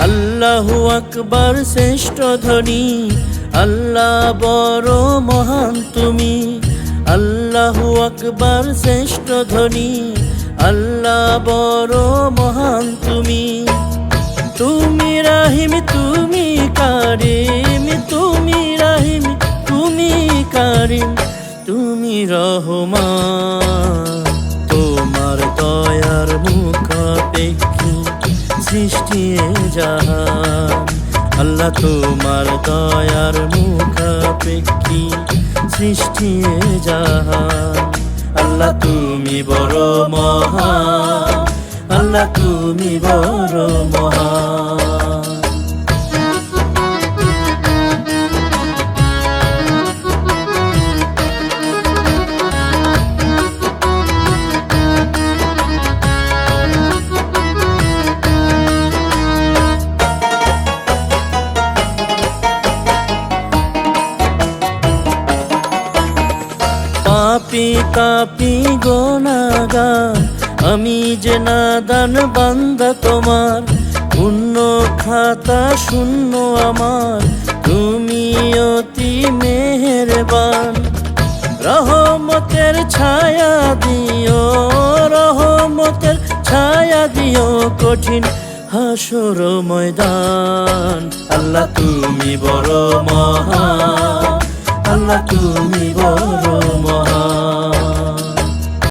আল্লাহু আকবার শ্রেষ্ঠ ধ্বনি, আল্লাহ বড় মহান তুমি। আল্লাহু আকবার শ্রেষ্ঠ ধ্বনি, আল্লাহ বড় মহান তুমি। তুমি রাহিম তুমি কারিম, তুমি রাহিম তুমি কারিম, তুমি রহমান। তোমার দয়ার মুখাপেক্ষী সৃষ্টি জাহান। আল্লাহ তোমার দয়ার মুখাপেক্ষী সৃষ্টি জাহান। আল্লাহ তুমি বড় মহান, আল্লাহ তুমি বড় মহান। পাপী তাপী গুনাহগার আমি যে নাদান বান্দা তোমার। পুণ্য খাতা শূন্য আমার, তুমি অতি মেহেরবান। রহমতের ছায়া দিও, রহমতের ছায়া দিও কঠিন হাসর ময়দান। আল্লাহ তুমি বড় মহান, আল্লাহ তুমি বড়